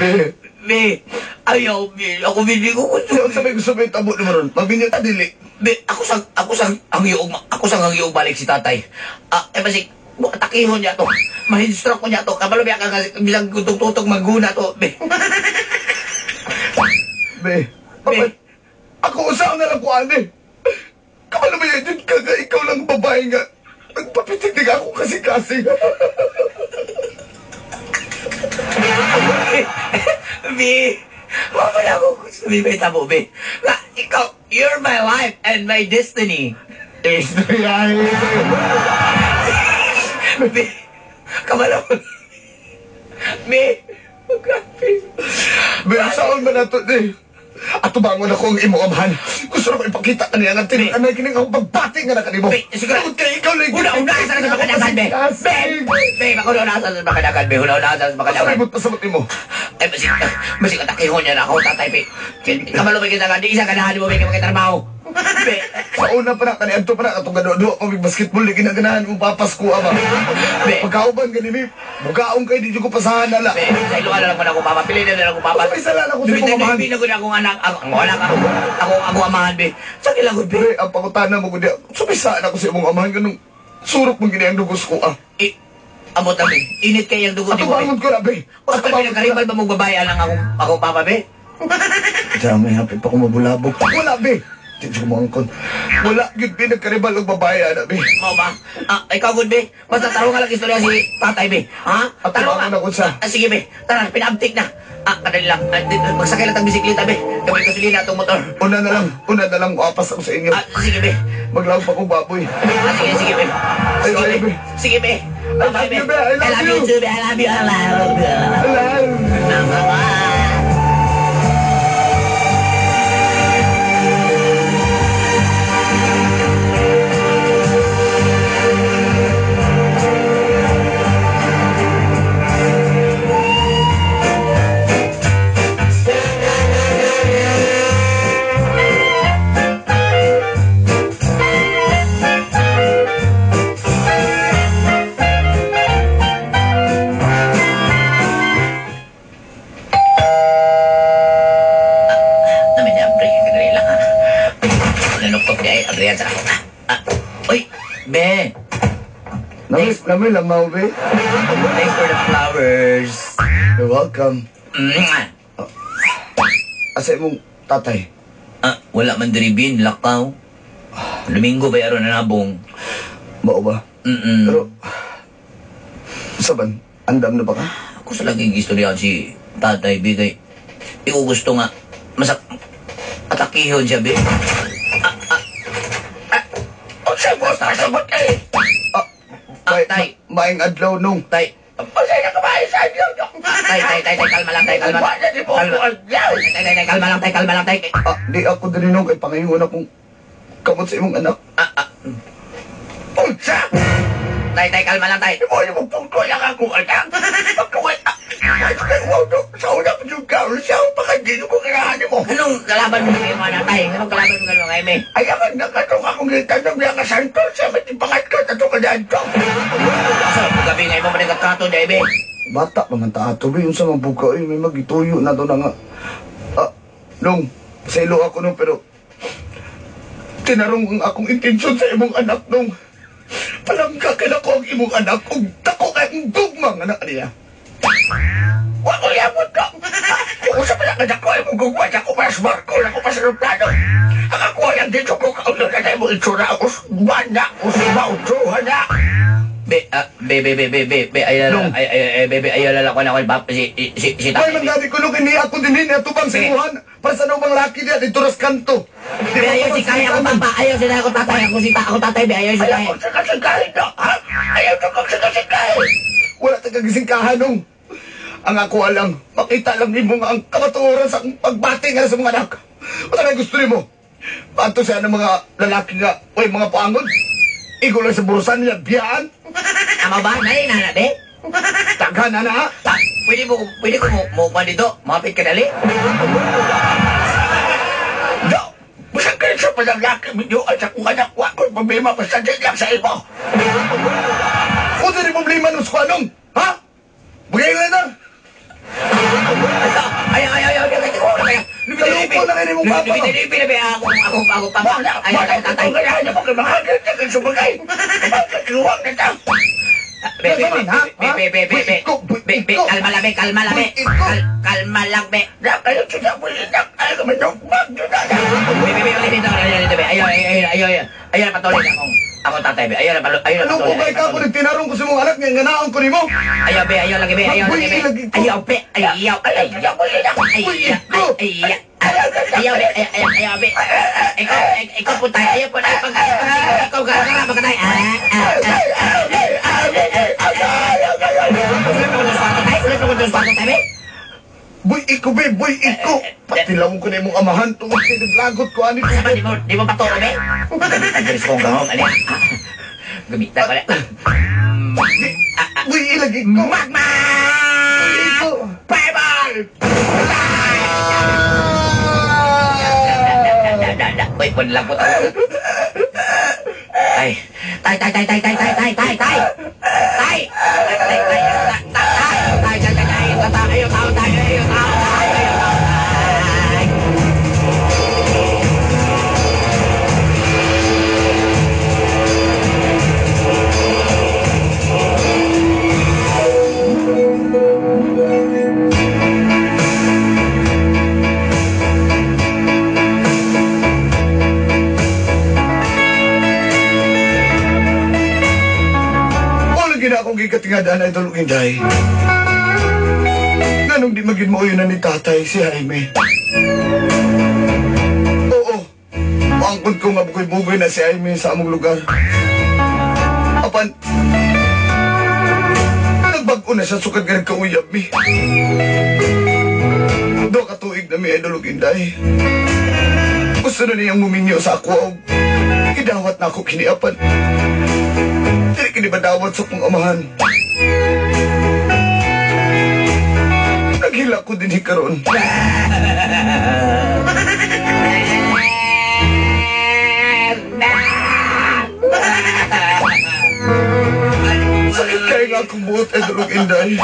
Be. Be, ayaw, be. Ako, be, di ko gusto. Ano sabi gusto mo itabo naman ron? Magbinyo ta, dili. Be, ako sang hangiyog balik si tatay. Basi, takihon niya to. Mahinstrok ko niya to. Kabalo biya ka nga, bilang tutog maguna to, be. Be. Be. Ako usang na lang ko, ane. Kabalo ba yan, ikaw lang babae nga. Nagpapitig ako kasi. Be, wala ako gusto may tabo, be. Na, ikaw, you're my life and my destiny. Be, kamala mo. Be, grabe. Be, saan man nato, eh. Ato bangon ako ang imong amahan. Gusto na ko ipakita ka niya nga tinanay kining ako pagbati nga na kanimo. Be, siguro. Ikaw lang. Una-unasan sa makadagan, be. Be, makaunasan sa makadagan, be. Una-unasan sa makadagan. Pasabot pa sa mati mo. Ay, basi katakihon niya na ako, tatay, be. Kamalo ba kita nga, di isa ganahan mo, be, kamakaitrabaho. Be. Sa una pa na, kaniadto pa na, atong gado-do ako basketball, di ginaganahan mong papasko, ama. Be. Pagkauban ganini, bukaong kayo, di ko pasahan nala. Be, sa ilo na lang ko na akong papa, pili na lang akong papa. Isa lang ako sa imong amahan. Hindi na ko na akong anak, ako amahan, be. Sa kilangod, be. Be, ang pangutana mo ko diya, sumisaan ako sa imong amahan, ganun, surok mong gini ang dugos ko, ah. Amot na, be. Init kayang dugo ni Ato mo, bangon be. ko na, be. O, sa pinagkaribal ba mong babae lang akong papa, be? Diyan, may hapit pa kong mabulabog. Wala, be. Di ko mangkon. Wala, yun, be, nagkaribal ang babae, ana, be. Mau ba? Ikaw, good, be. Basta taro nga lang istorya si tatay, be. Ha? Ato Taro bangon ako sa... Sige, be. Tara, pinabtik na. Kadali lang. Magsakay lang tang bisikleta, be. Gawin ko silina itong motor. Una na lang, apas ako sa inyo. Sige, be. Maglawag pa kong baboy. Sige, be. Ay, be. Sige, be. I love you, be. I love you. too, be. I love you. I love you. Hello. Adrian sa ako. Uy, be. Nami lamaw, be. Thanks for the flowers. You're welcome. Mwah. Asa imong tatay? Wala man diribin, lakaw. Domingo ba aron na nabong? Mao ba? Pero, saban, andam na ba ka? Ako sa laging istorya si tatay, be. Kay, ikaw gusto nga, atakihon siya, be. Pasabot eh. Tay. Maing adlaw nung. Tay. Pasay na kumain sa adlaw nung. Tay, kalma lang, tay, kalma. Kalma lang, tay. Di ako din nung kay pangayungan akong kamot sa imong anak. Unsa! Tay, kalma lang, tay. Mo yung magpungko lang ako, anak. Pagkaway, sa una pa yung kaul siya, pakadino ko kailangan mo. Anong kalaban mo ngayon, anak, tay? Anong kalaban mo ngayon, ngayon, me? Ay, naman, nakatong akong gitanong niya ka santo, siya matipangat ka, tatong ka dyan to. Asa, gabi ngayon mo ba nagkatrato, day, be? Bata pa man tato, be, yung sa mabuka, may magituyo na to na nga. Nung, sa ilo ako nung, pero, tinarong ang akong intensyon sa imong anak nung, palangga ka na ko ang imong anak, kung tako ka ang gugmang anak niya. Wag ko yamot ka! Kung sa palangga ko ay mong gugmang, ako pa sa barko, ako pa sa plano. Ang ako ay ang dito ko kaulo na tayo mo itsura, usbana, usbautuhan na. Be, ayaw lang ko na ako, si Ay, tatay, be. manggadi ko nung ini ako din ini, atubang sa imuhan, para sa nung mga laki niya, dito ras kanto. Be, ayaw si kaya ako, papa. Ayaw sila ako, tatay. Ako, tatay, be. Ayaw si kaya. Ayaw ko sa kasingkahin na, ha? Ayaw ko sa kasingkahin. Wala tayong kagisingkahan nung. Ang ako alang, makita lang ni mo nga ang kamatuoran sa pagbati nga sa mga anak. O talaga gusto ni mo? Pato siya ng mga lalaki nga, o mga paangod. Igo lang sa burusan niya, biyaan. Ama ba? Nalin na, be? Taghan na na, ha? Pwede ko mo dito. Mapit ka dali. No! Masang kayo sa palalaki, medyo at sa kung anak, wakon problema pa sa dyan lang sa imo. O sa problema nung squanong, ha? Bagay na na! akong papa. Pinabi ako papa. Ayaw na tatay. Ang kailangan niya mo kay mga agad niya kay sumagay. Kapag na ta. Kalma lang, be. Kalma lang, be. Kalma lang, be. Ayaw siya mo inak. Ayaw ka manokbag. Ayaw na patuloy akong tatay, be. Ayaw na Anong patuloy. kung ka ako nagtinarong ko sa mong anak niya, nganaon ko ni mo? Ayaw, be. Ayaw lagi, be. Ayaw lagi, be. Ayaw, be. Ayaw. Ayaw mo inak. Ayaw, be. Ayaw, be. Ikaw po tayo. Ayaw po tayo. Ikaw ka tayo. Boy, iko, be. Boy, iko. Patilawon ko na yung amahan. Tungkol kayo naglagot ko. Ano ito? Di mo paturo, be? Agalis ko ang ano. Gamitan ko na. Boy, ilagay ko. Magma! Iko. Fireball! Uy, pun lang po tayo. Tay! Gina akong gikatingadaan na ito, Inday. Ganong di magin mo yun na ni tatay, si Jaime. Oo, maangkot ko nga bugoy-bugoy na si Jaime sa among lugar. Apan, nagbago na siya sukad nga nagkauyab mi. Do katuig na mi idol, Inday. Gusto na niyang muminyo sa ako. Idawat na ako kiniapan. Dili kini badawat sa kong amahan. Naghila ko din hikaron. Sakit kayo nga akong buot ay dulog, Inday.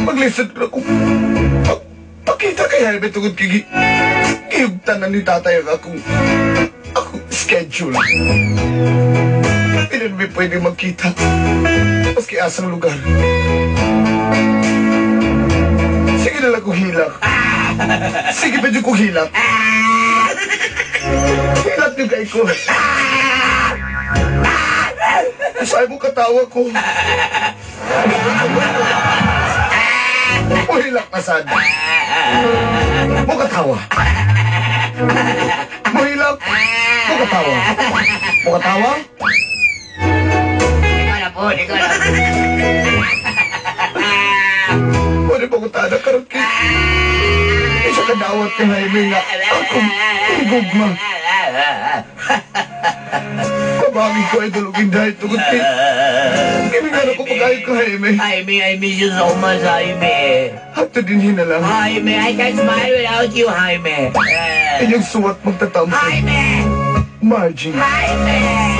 Maglisod ko kung pakita kay Jaime tungod kiyugtanan ni tatay ang akong schedule. Hindi na pwede magkita maski asang lugar. Sige na lang kong hilak. Sige pa dyan kong hilak. Hilak niyo kay ko. Sa'yo mo katawa ko. Hilak na sad. Mo katawa. Mo hilak. Mo katawa. Mo katawa? Di ko na. Pwede mo kutada karoon ki. Isa ka dawat kay Jaime nga. Akong gugma. Kabagin ko ay dulugin dahil tugod ki. Kimi nga na ko pag-ayot ko, Jaime. Jaime, I miss you so much, Jaime. Hato din hinalang. Jaime, I can't smile without you, Jaime. Inyong suwat magtatampo. Jaime! Margie. Jaime!